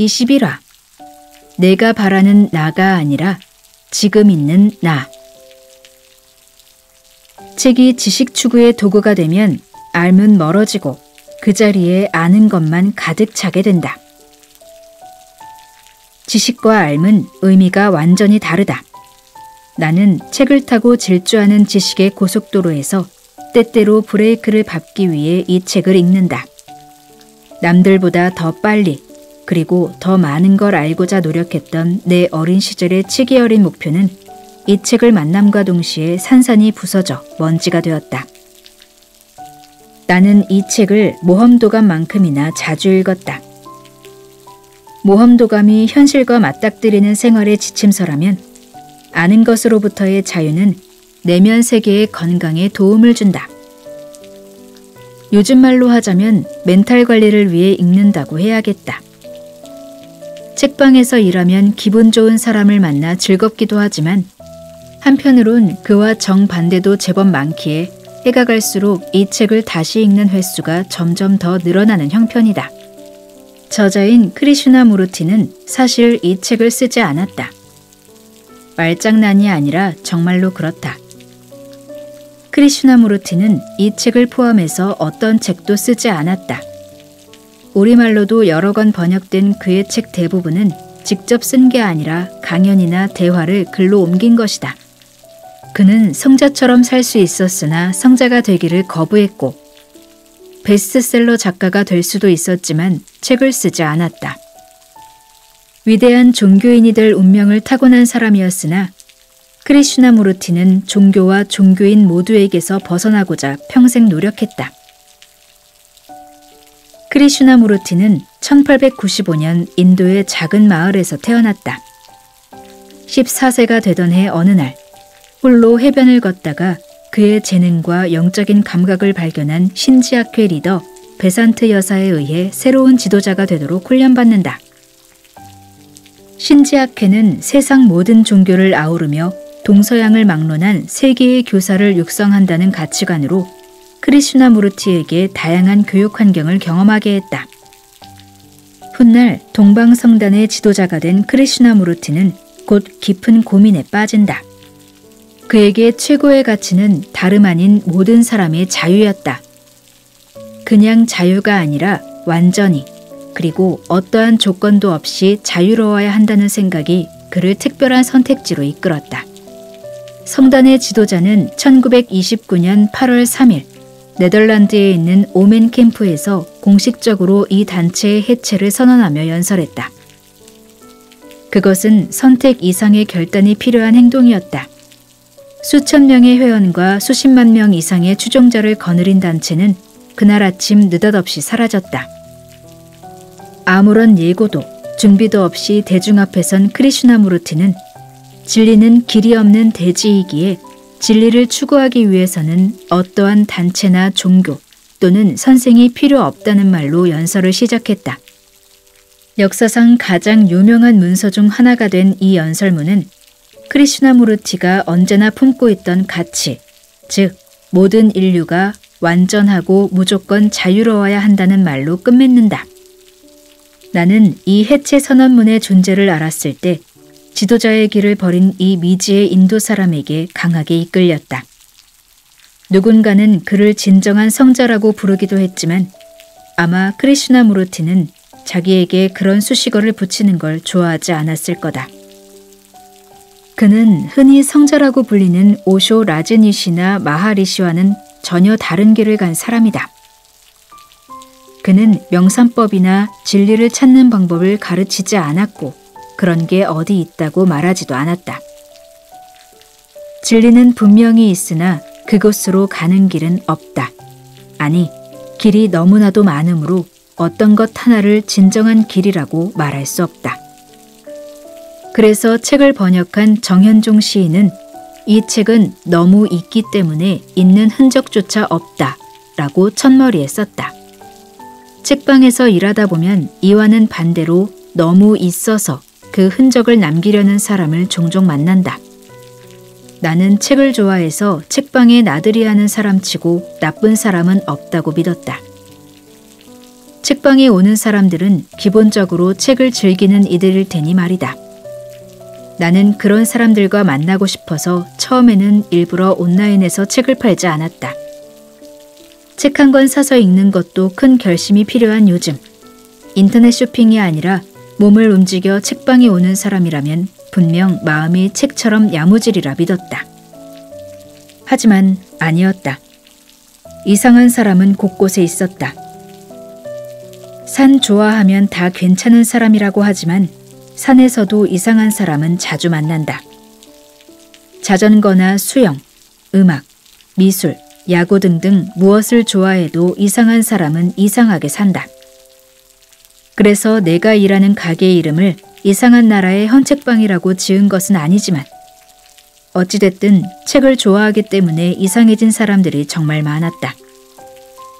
제21화 내가 바라는 나가 아니라 지금 있는 나. 책이 지식 추구의 도구가 되면 알면 멀어지고 그 자리에 아는 것만 가득 차게 된다. 지식과 알면 의미가 완전히 다르다. 나는 책을 타고 질주하는 지식의 고속도로에서 때때로 브레이크를 밟기 위해 이 책을 읽는다. 남들보다 더 빨리 그리고 더 많은 걸 알고자 노력했던 내 어린 시절의 치기 어린 목표는 이 책을 만남과 동시에 산산이 부서져 먼지가 되었다. 나는 이 책을 모험도감만큼이나 자주 읽었다. 모험도감이 현실과 맞닥뜨리는 생활의 지침서라면 아는 것으로부터의 자유는 내면 세계의 건강에 도움을 준다. 요즘 말로 하자면 멘탈 관리를 위해 읽는다고 해야겠다. 책방에서 일하면 기분 좋은 사람을 만나 즐겁기도 하지만 한편으론 그와 정반대도 제법 많기에 해가 갈수록 이 책을 다시 읽는 횟수가 점점 더 늘어나는 형편이다. 저자인 크리슈나무르티는 사실 이 책을 쓰지 않았다. 말장난이 아니라 정말로 그렇다. 크리슈나무르티는 이 책을 포함해서 어떤 책도 쓰지 않았다. 우리말로도 여러 권 번역된 그의 책 대부분은 직접 쓴 게 아니라 강연이나 대화를 글로 옮긴 것이다. 그는 성자처럼 살 수 있었으나 성자가 되기를 거부했고 베스트셀러 작가가 될 수도 있었지만 책을 쓰지 않았다. 위대한 종교인이 될 운명을 타고난 사람이었으나 크리슈나무르티는 종교와 종교인 모두에게서 벗어나고자 평생 노력했다. 크리슈나무르티는 1895년 인도의 작은 마을에서 태어났다. 14세가 되던 해 어느 날 홀로 해변을 걷다가 그의 재능과 영적인 감각을 발견한 신지학회 리더 베산트 여사에 의해 새로운 지도자가 되도록 훈련받는다. 신지학회는 세상 모든 종교를 아우르며 동서양을 막론한 세계의 교사를 육성한다는 가치관으로 크리슈나무르티에게 다양한 교육 환경을 경험하게 했다. 훗날 동방성단의 지도자가 된 크리슈나무르티는 곧 깊은 고민에 빠진다. 그에게 최고의 가치는 다름 아닌 모든 사람의 자유였다. 그냥 자유가 아니라 완전히 그리고 어떠한 조건도 없이 자유로워야 한다는 생각이 그를 특별한 선택지로 이끌었다. 성단의 지도자는 1929년 8월 3일 네덜란드에 있는 오멘 캠프에서 공식적으로 이 단체의 해체를 선언하며 연설했다. 그것은 선택 이상의 결단이 필요한 행동이었다. 수천 명의 회원과 수십만 명 이상의 추종자를 거느린 단체는 그날 아침 느닷없이 사라졌다. 아무런 예고도 준비도 없이 대중 앞에 선 크리슈나무르티는 진리는 길이 없는 대지이기에 진리를 추구하기 위해서는 어떠한 단체나 종교 또는 선생이 필요 없다는 말로 연설을 시작했다. 역사상 가장 유명한 문서 중 하나가 된 이 연설문은 크리슈나무르티가 언제나 품고 있던 가치, 즉 모든 인류가 완전하고 무조건 자유로워야 한다는 말로 끝맺는다. 나는 이 해체 선언문의 존재를 알았을 때 지도자의 길을 버린 이 미지의 인도 사람에게 강하게 이끌렸다. 누군가는 그를 진정한 성자라고 부르기도 했지만 아마 크리슈나무르티는 자기에게 그런 수식어를 붙이는 걸 좋아하지 않았을 거다. 그는 흔히 성자라고 불리는 오쇼 라즈니시나 마하리시와는 전혀 다른 길을 간 사람이다. 그는 명상법이나 진리를 찾는 방법을 가르치지 않았고 그런 게 어디 있다고 말하지도 않았다. 진리는 분명히 있으나 그곳으로 가는 길은 없다. 아니, 길이 너무나도 많으므로 어떤 것 하나를 진정한 길이라고 말할 수 없다. 그래서 책을 번역한 정현종 시인은 이 책은 너무 있기 때문에 있는 흔적조차 없다 라고 첫머리에 썼다. 책방에서 일하다 보면 이와는 반대로 너무 있어서 그 흔적을 남기려는 사람을 종종 만난다. 나는 책을 좋아해서 책방에 나들이하는 사람치고 나쁜 사람은 없다고 믿었다. 책방에 오는 사람들은 기본적으로 책을 즐기는 이들일 테니 말이다. 나는 그런 사람들과 만나고 싶어서 처음에는 일부러 온라인에서 책을 팔지 않았다. 책 한 권 사서 읽는 것도 큰 결심이 필요한 요즘, 인터넷 쇼핑이 아니라 몸을 움직여 책방에 오는 사람이라면 분명 마음이 책처럼 야무지리라 믿었다. 하지만 아니었다. 이상한 사람은 곳곳에 있었다. 산 좋아하면 다 괜찮은 사람이라고 하지만 산에서도 이상한 사람은 자주 만난다. 자전거나 수영, 음악, 미술, 야구 등등 무엇을 좋아해도 이상한 사람은 이상하게 산다. 그래서 내가 일하는 가게 이름을 이상한 나라의 헌책방이라고 지은 것은 아니지만 어찌됐든 책을 좋아하기 때문에 이상해진 사람들이 정말 많았다.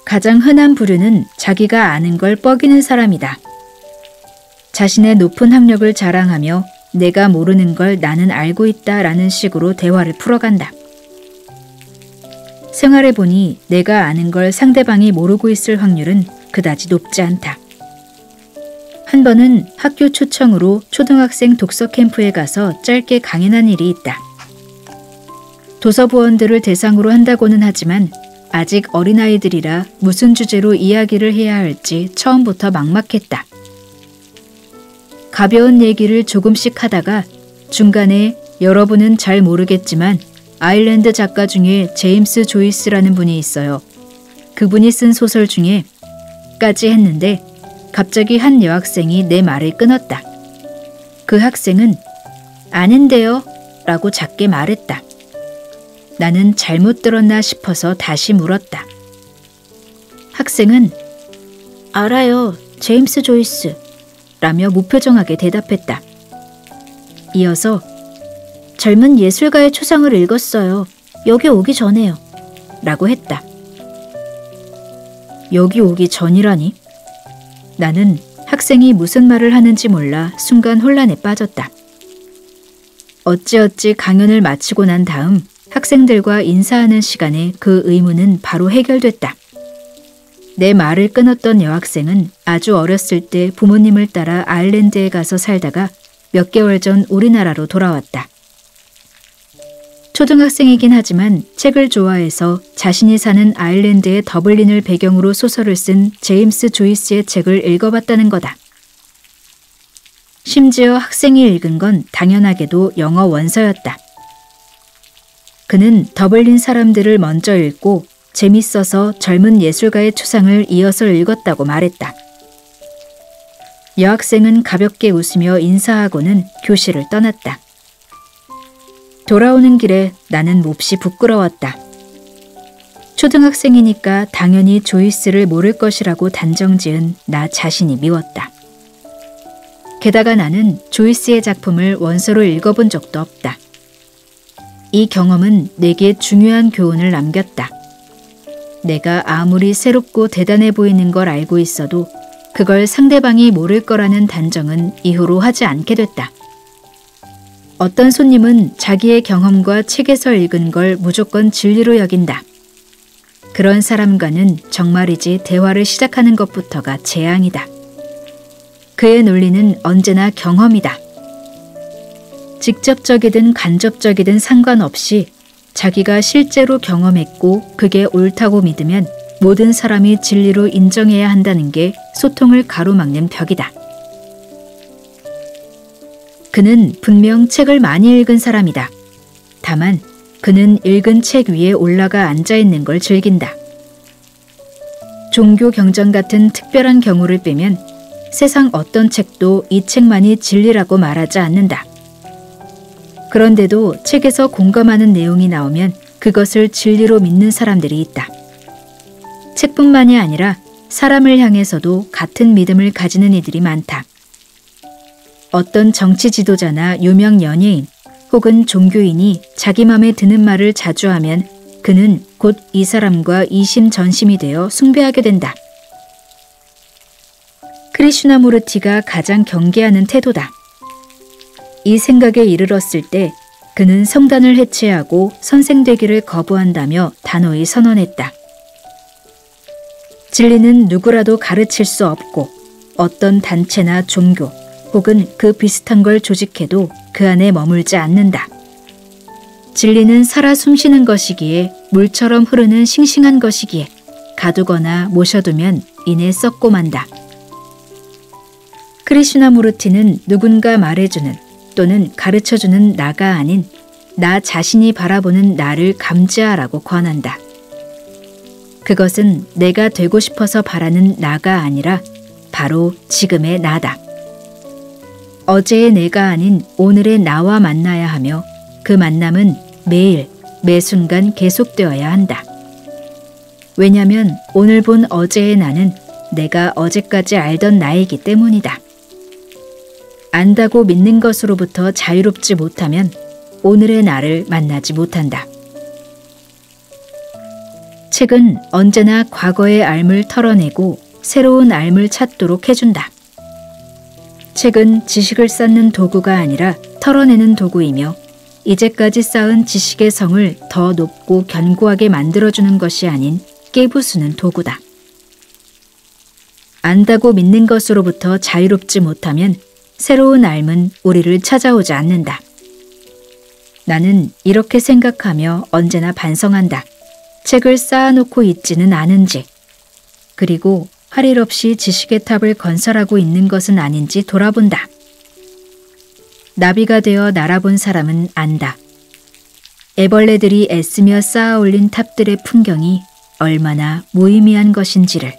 가장 흔한 부류는 자기가 아는 걸 뻐기는 사람이다. 자신의 높은 학력을 자랑하며 내가 모르는 걸 나는 알고 있다라는 식으로 대화를 풀어간다. 생활해보니 내가 아는 걸 상대방이 모르고 있을 확률은 그다지 높지 않다. 한 번은 학교 초청으로 초등학생 독서 캠프에 가서 짧게 강연한 일이 있다. 도서부원들을 대상으로 한다고는 하지만 아직 어린아이들이라 무슨 주제로 이야기를 해야 할지 처음부터 막막했다. 가벼운 얘기를 조금씩 하다가 중간에 여러분은 잘 모르겠지만 아일랜드 작가 중에 제임스 조이스라는 분이 있어요. 그분이 쓴 소설 중에 까지 했는데 갑자기 한 여학생이 내 말을 끊었다. 그 학생은 아는데요 라고 작게 말했다. 나는 잘못 들었나 싶어서 다시 물었다. 학생은 알아요, 제임스 조이스 라며 무표정하게 대답했다. 이어서 젊은 예술가의 초상을 읽었어요. 여기 오기 전에요 라고 했다. 여기 오기 전이라니? 나는 학생이 무슨 말을 하는지 몰라 순간 혼란에 빠졌다. 어찌어찌 강연을 마치고 난 다음 학생들과 인사하는 시간에 그 의문은 바로 해결됐다. 내 말을 끊었던 여학생은 아주 어렸을 때 부모님을 따라 아일랜드에 가서 살다가 몇 개월 전 우리나라로 돌아왔다. 초등학생이긴 하지만 책을 좋아해서 자신이 사는 아일랜드의 더블린을 배경으로 소설을 쓴 제임스 조이스의 책을 읽어봤다는 거다. 심지어 학생이 읽은 건 당연하게도 영어 원서였다. 그는 더블린 사람들을 먼저 읽고 재밌어서 젊은 예술가의 초상을 이어서 읽었다고 말했다. 여학생은 가볍게 웃으며 인사하고는 교실을 떠났다. 돌아오는 길에 나는 몹시 부끄러웠다. 초등학생이니까 당연히 조이스를 모를 것이라고 단정지은 나 자신이 미웠다. 게다가 나는 조이스의 작품을 원서로 읽어본 적도 없다. 이 경험은 내게 중요한 교훈을 남겼다. 내가 아무리 새롭고 대단해 보이는 걸 알고 있어도 그걸 상대방이 모를 거라는 단정은 이후로 하지 않게 됐다. 어떤 손님은 자기의 경험과 책에서 읽은 걸 무조건 진리로 여긴다. 그런 사람과는 정말이지 대화를 시작하는 것부터가 재앙이다. 그의 논리는 언제나 경험이다. 직접적이든 간접적이든 상관없이 자기가 실제로 경험했고 그게 옳다고 믿으면 모든 사람이 진리로 인정해야 한다는 게 소통을 가로막는 벽이다. 그는 분명 책을 많이 읽은 사람이다. 다만 그는 읽은 책 위에 올라가 앉아있는 걸 즐긴다. 종교 경전 같은 특별한 경우를 빼면 세상 어떤 책도 이 책만이 진리라고 말하지 않는다. 그런데도 책에서 공감하는 내용이 나오면 그것을 진리로 믿는 사람들이 있다. 책뿐만이 아니라 사람을 향해서도 같은 믿음을 가지는 이들이 많다. 어떤 정치 지도자나 유명 연예인 혹은 종교인이 자기 맘에 드는 말을 자주 하면 그는 곧 이 사람과 이심전심이 되어 숭배하게 된다. 크리슈나무르티가 가장 경계하는 태도다. 이 생각에 이르렀을 때 그는 성단을 해체하고 선생되기를 거부한다며 단호히 선언했다. 진리는 누구라도 가르칠 수 없고 어떤 단체나 종교 혹은 그 비슷한 걸 조직해도 그 안에 머물지 않는다. 진리는 살아 숨쉬는 것이기에 물처럼 흐르는 싱싱한 것이기에 가두거나 모셔두면 이내 썩고 만다. 크리슈나무르티는 누군가 말해주는 또는 가르쳐주는 나가 아닌 나 자신이 바라보는 나를 감지하라고 권한다. 그것은 내가 되고 싶어서 바라는 나가 아니라 바로 지금의 나다. 어제의 내가 아닌 오늘의 나와 만나야 하며 그 만남은 매일, 매 순간 계속되어야 한다. 왜냐면 오늘 본 어제의 나는 내가 어제까지 알던 나이기 때문이다. 안다고 믿는 것으로부터 자유롭지 못하면 오늘의 나를 만나지 못한다. 책은 언제나 과거의 앓을 털어내고 새로운 앓을 찾도록 해준다. 책은 지식을 쌓는 도구가 아니라 털어내는 도구이며 이제까지 쌓은 지식의 성을 더 높고 견고하게 만들어주는 것이 아닌 깨부수는 도구다. 안다고 믿는 것으로부터 자유롭지 못하면 새로운 삶은 우리를 찾아오지 않는다. 나는 이렇게 생각하며 언제나 반성한다. 책을 쌓아놓고 있지는 않은지, 그리고 할 일 없이 지식의 탑을 건설하고 있는 것은 아닌지 돌아본다. 나비가 되어 날아본 사람은 안다. 애벌레들이 애쓰며 쌓아 올린 탑들의 풍경이 얼마나 무의미한 것인지를.